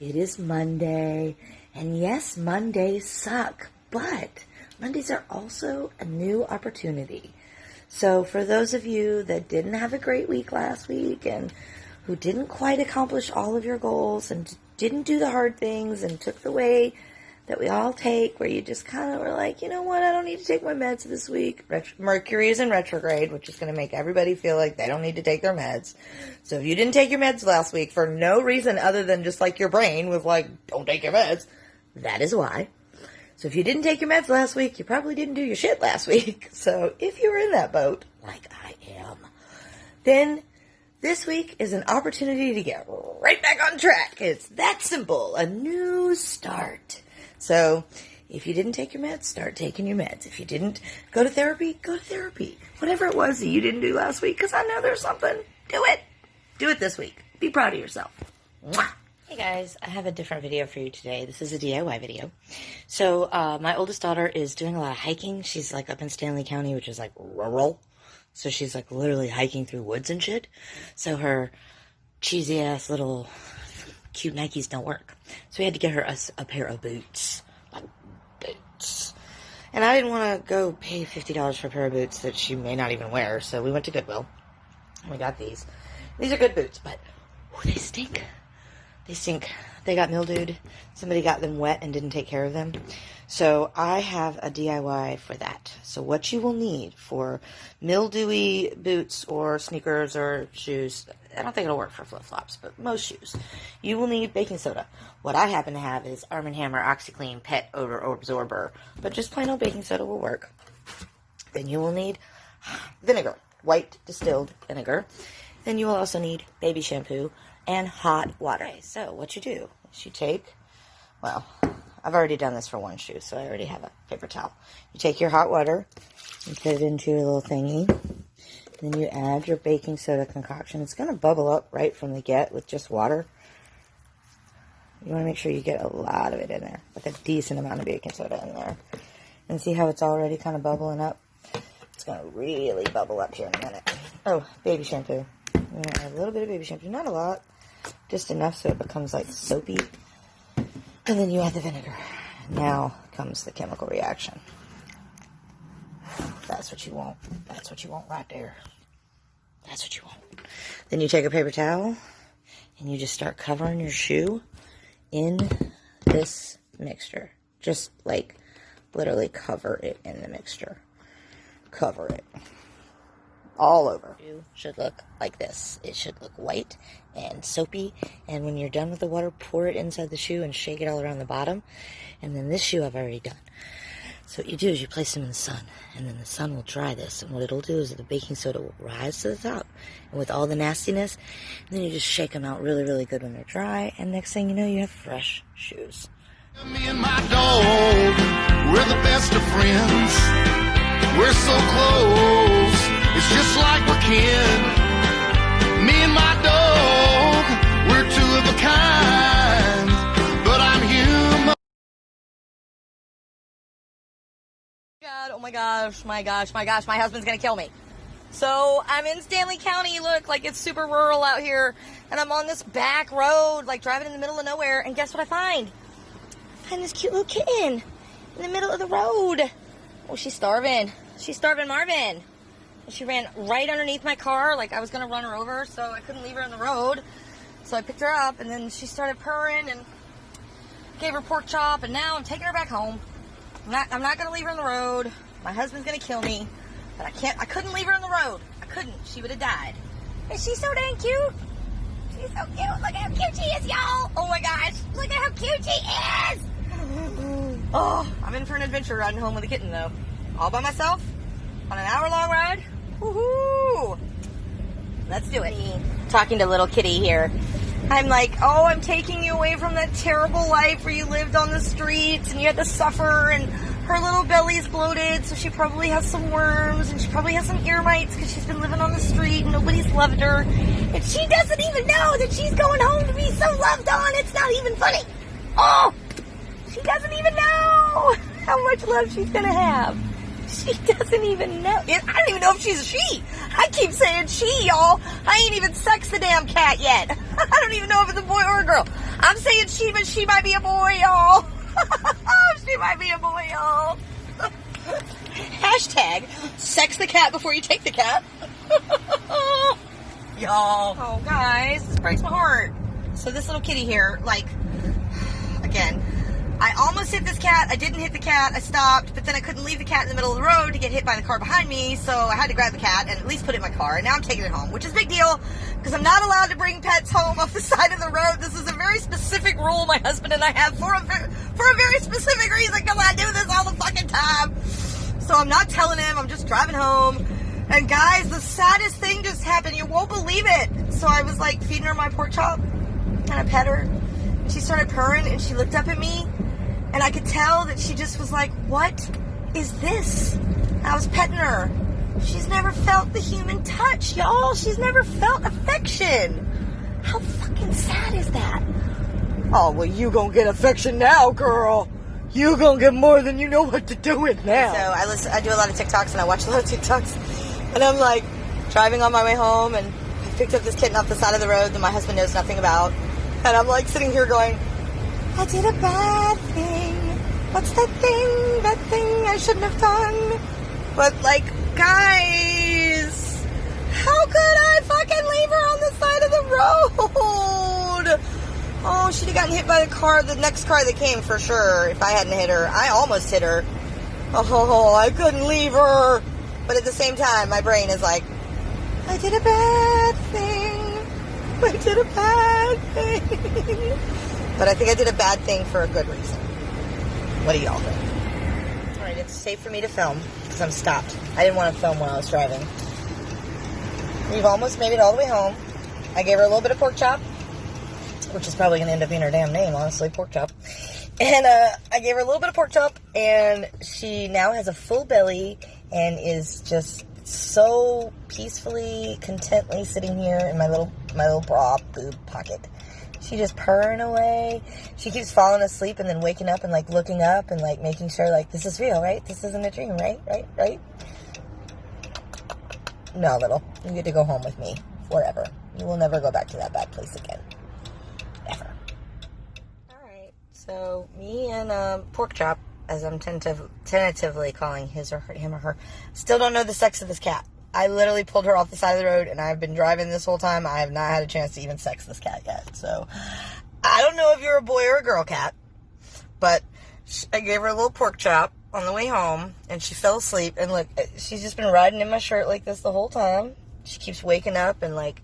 It is Monday, and yes, Mondays suck, but Mondays are also a new opportunity. So for those of you that didn't have a great week last week and who didn't quite accomplish all of your goals and didn't do the hard things and took the way that we all take, where you just kind of were like, you know what, I don't need to take my meds this week. Mercury is in retrograde, which is going to make everybody feel like they don't need to take their meds. So if you didn't take your meds last week for no reason other than just like your brain was like, don't take your meds, that is why. So if you didn't take your meds last week, you probably didn't do your shit last week. So if you were in that boat, like I am, then this week is an opportunity to get right back on track. It's that simple. A new start. So if you didn't take your meds, start taking your meds. If you didn't go to therapy, go to therapy. Whatever it was that you didn't do last week, because I know there's something. Do it. Do it this week. Be proud of yourself. Mwah. Hey guys, I have a different video for you today. This is a DIY video. So my oldest daughter is doing a lot of hiking. She's like up in Stanley County, which is like rural. So she's like literally hiking through woods and shit. So her cheesy ass little cute Nikes don't work. So we had to get her a pair of boots. Like boots. And I didn't want to go pay $50 for a pair of boots that she may not even wear. So we went to Goodwill. And we got these. These are good boots, but they stink. They stink. They got mildewed. Somebody got them wet and didn't take care of them. So I have a DIY for that. So what you will need for mildewy boots or sneakers or shoes, I don't think it'll work for flip-flops, but most shoes, you will need baking soda. What I happen to have is Arm & Hammer OxiClean Pet Odor Absorber, but just plain old baking soda will work. Then you will need vinegar, white distilled vinegar. Then you will also need baby shampoo and hot water. Okay, so what you do is you take, well, I've already done this for one shoe, so I already have a paper towel. You take your hot water and put it into your little thingy. Then you add your baking soda concoction. It's going to bubble up right from the get with just water. You want to make sure you get a lot of it in there, like a decent amount of baking soda in there. And see how it's already kind of bubbling up? It's going to really bubble up here in a minute. Oh, baby shampoo. You're going to add a little bit of baby shampoo, not a lot, just enough so it becomes like soapy. And then you add the vinegar. Now comes the chemical reaction. That's what you want. That's what you want right there. That's what you want. Then you take a paper towel and you just start covering your shoe in this mixture. Just like literally cover it in the mixture. Cover it. All over. It should look like this. It should look white and soapy. And when you're done with the water, pour it inside the shoe and shake it all around the bottom. And then this shoe I've already done. So what you do is you place them in the sun. And then the sun will dry this. And what it'll do is the baking soda will rise to the top. And with all the nastiness, then you just shake them out really, really good when they're dry. And next thing you know, you have fresh shoes. Me and my dog, we're the best of friends. We're so close. It's just like we're kin. Me and my dog, we're two of a kind. But I'm human. God, oh my gosh, my gosh, my gosh, my husband's gonna kill me. So I'm in Stanley County, look, like it's super rural out here, and I'm on this back road, like driving in the middle of nowhere, and guess what I find? I find this cute little kitten in the middle of the road. Oh, she's starving. She's starving Marvin. She ran right underneath my car, like I was going to run her over, so I couldn't leave her on the road. So I picked her up, and then she started purring, and gave her pork chop, and now I'm taking her back home. I'm not going to leave her on the road. My husband's going to kill me, but I couldn't leave her on the road. I couldn't. She would have died. Is she so dang cute? She's so cute. Look at how cute she is, y'all. Oh my gosh. Look at how cute she is. Oh, I'm in for an adventure riding home with a kitten, though. All by myself on an hour-long ride. Woohoo! Let's do it. Talking to little kitty here. I'm like, oh, I'm taking you away from that terrible life where you lived on the streets and you had to suffer, and her little belly's bloated, so she probably has some worms, and she probably has some ear mites because she's been living on the street and nobody's loved her. And she doesn't even know that she's going home to be so loved on. It's not even funny. Oh! She doesn't even know how much love she's going to have. She doesn't even know. I don't even know if she's a she. I keep saying she, y'all. I ain't even sexed the damn cat yet. I don't even know if it's a boy or a girl. I'm saying she, but she might be a boy, y'all. She might be a boy, y'all. Hashtag sex the cat before you take the cat. Y'all. Oh, guys, this breaks my heart. So this little kitty here, like, again, I almost hit this cat. I didn't hit the cat. I stopped, but then I couldn't leave the cat in the middle of the road to get hit by the car behind me, so I had to grab the cat and at least put it in my car, and now I'm taking it home, which is a big deal, because I'm not allowed to bring pets home off the side of the road. This is a very specific rule my husband and I have for a very specific reason, because I do this all the fucking time. So I'm not telling him. I'm just driving home. And guys, the saddest thing just happened. You won't believe it. So I was like feeding her my pork chop, and I pet her, and she started purring, and she looked up at me. And I could tell that she just was like, what is this? I was petting her. She's never felt the human touch, y'all. She's never felt affection. How fucking sad is that? Oh, well, you gonna get affection now, girl. You gonna get more than you know what to do with now. So I do a lot of TikToks, and I watch a lot of TikToks. And I'm like driving on my way home, and I picked up this kitten off the side of the road that my husband knows nothing about. And I'm like sitting here going, I did a bad thing. What's that thing I shouldn't have done? But, like, guys, how could I fucking leave her on the side of the road? Oh, she'd have gotten hit by the next car that came for sure if I hadn't hit her. I almost hit her. Oh, I couldn't leave her. But at the same time, my brain is like, I did a bad thing. I did a bad thing. But I think I did a bad thing for a good reason. What do y'all think? Alright, it's safe for me to film because I'm stopped. I didn't want to film while I was driving. We've almost made it all the way home. I gave her a little bit of pork chop, which is probably going to end up being her damn name, honestly, pork chop. And I gave her a little bit of pork chop, and she now has a full belly and is just so peacefully, contently sitting here in my little bra boob pocket. She just purring away. She keeps falling asleep and then waking up and, like, looking up and, like, making sure, like, this is real, right? This isn't a dream, right? Right? No, little. You get to go home with me forever. You will never go back to that bad place again. Ever. Alright, so me and Pork Chop, as I'm tentatively calling him or her, still don't know the sex of this cat. I literally pulled her off the side of the road, and I've been driving this whole time. I have not had a chance to even sex this cat yet. So, I don't know if you're a boy or a girl cat, but I gave her a little pork chop on the way home, and she fell asleep. And look, she's just been riding in my shirt like this the whole time. She keeps waking up and, like,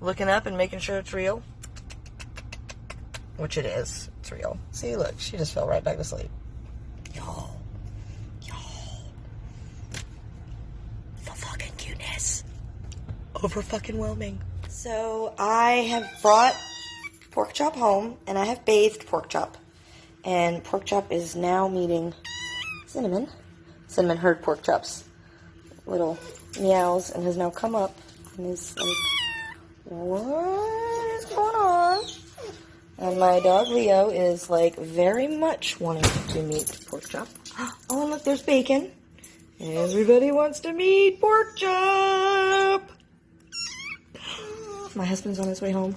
looking up and making sure it's real. Which it is. It's real. See, look, she just fell right back to sleep. Y'all. Over fucking whelming. So I have brought Pork Chop home, and I have bathed Pork Chop, and Pork Chop is now meeting Cinnamon. Cinnamon heard Pork Chop's little meows and has now come up and is like, what is going on? And my dog Leo is like very much wanting to meet Pork Chop. Oh, and look, there's Bacon. Everybody wants to meet Pork Chop. My husband's on his way home.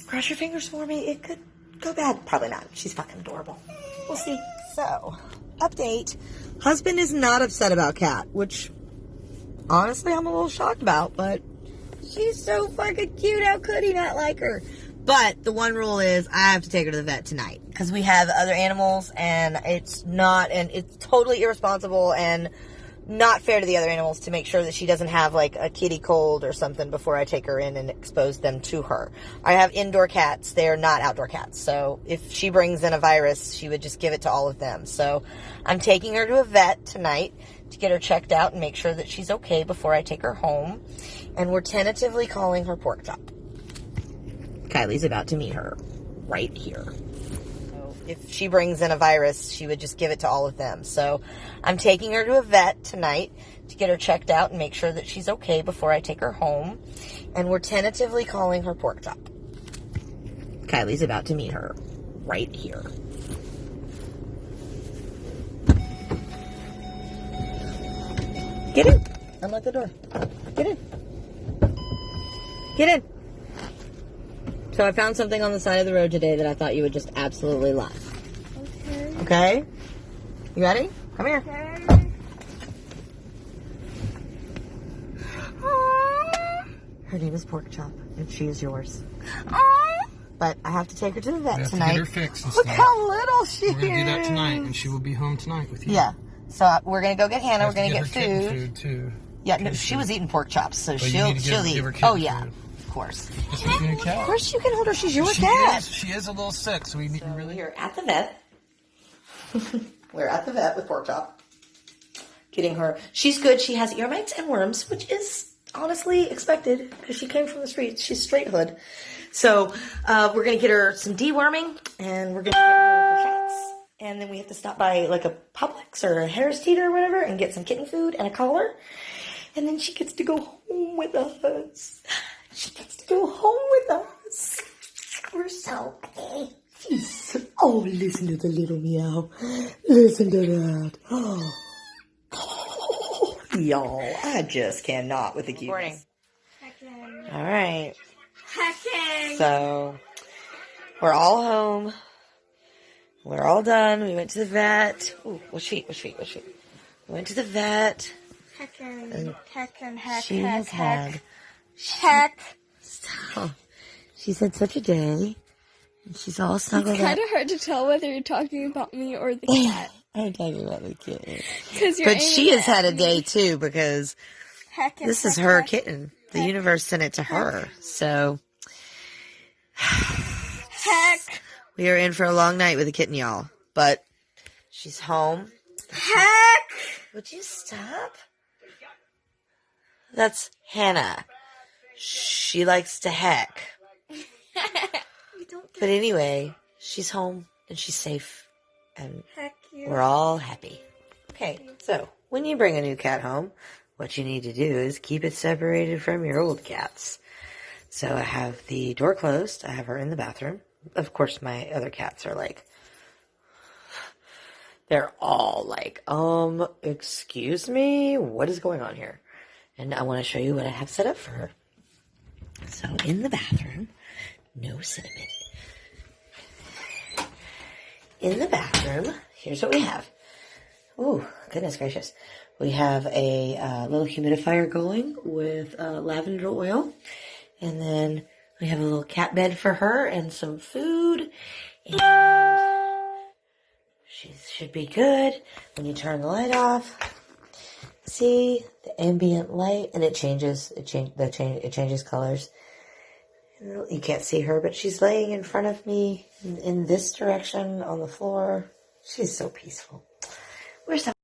Cross your fingers for me. It could go bad. Probably not. She's fucking adorable. We'll see. So, update. Husband is not upset about Cat, which honestly I'm a little shocked about, but she's so fucking cute. How could he not like her? But the one rule is I have to take her to the vet tonight because we have other animals, and it's totally irresponsible and not fair to the other animals to make sure that she doesn't have, like, a kitty cold or something before I take her in and expose them to her. I have indoor cats. They're not outdoor cats. So if she brings in a virus, she would just give it to all of them. So I'm taking her to a vet tonight to get her checked out and make sure that she's okay before I take her home. And we're tentatively calling her Pork Chop. Kylie's about to meet her right here. If she brings in a virus, she would just give it to all of them. So I'm taking her to a vet tonight to get her checked out and make sure that she's okay before I take her home. And we're tentatively calling her Pork Chop. Kylie's about to meet her right here. Get in. Unlock the door. Get in. Get in. So I found something on the side of the road today that I thought you would just absolutely love. Okay. Okay? You ready? Come here. Okay. Her name is Pork Chop, and she is yours. Aww. But I have to take her to the vet We have tonight. to get her fixed and Look stuff. how little she is. We're going to do that tonight, and she will be home tonight with you. Yeah. So we're going to go get Hannah. We're going to her get kitten food. food, too. Yeah, no, Kitten she food. was eating pork chops, so But you she'll need to give eat. her kitten Oh, yeah. food. Of course. This is a new cat. Of course you can hold her. She's your She cat. She is a little sick, so we need to really... We're at the vet. We're at the vet with Pork Chop. Getting her. She's good. She has ear mites and worms, which is honestly expected because she came from the streets. She's straight hood. So we're going to get her some deworming, and we're going to get her her shots. And then we have to stop by like a Publix or a Harris Teeter or whatever and get some kitten food and a collar. And then she gets to go home with us. She gets to go home with us. We're so happy. Oh, listen to the little meow. Listen to that. Oh, y'all, I just cannot with the cuteness. Heckin'. All right. Heckin'. So, we're all home. We're all done. We went to the vet. Ooh, what's she? We went to the vet. Heckin'. Heckin'. Heck. She heck. has had... Heck. Stop. She's had such a day. And she's all snuggled It's up. kind of hard to tell whether you're talking about me or the cat. I'm talking about the kitten. Because you're But she aiming has had a at me. day too because Heckin'. this is heck, her heck. kitten. The universe sent it to her. So Heck. we are in for a long night with the kitten, y'all. But she's home. Heck. Would you stop? That's Hannah. She likes to heck. You don't But anyway, she's home and she's safe. And heck you. we're all happy. Okay, so when you bring a new cat home, what you need to do is keep it separated from your old cats. So I have the door closed. I have her in the bathroom. Of course, my other cats are like, they're all like, excuse me, what is going on here? And I want to show you what I have set up for her. So in the bathroom, no cinnamon. In the bathroom, here's what we have. Ooh, goodness gracious. We have a little humidifier going with lavender oil. And then we have a little cat bed for her and some food. And she should be good. When you turn the light off, see the ambient light, and it changes. It changes colors. You can't see her, but she's laying in front of me in this direction on the floor. She's so peaceful. We're so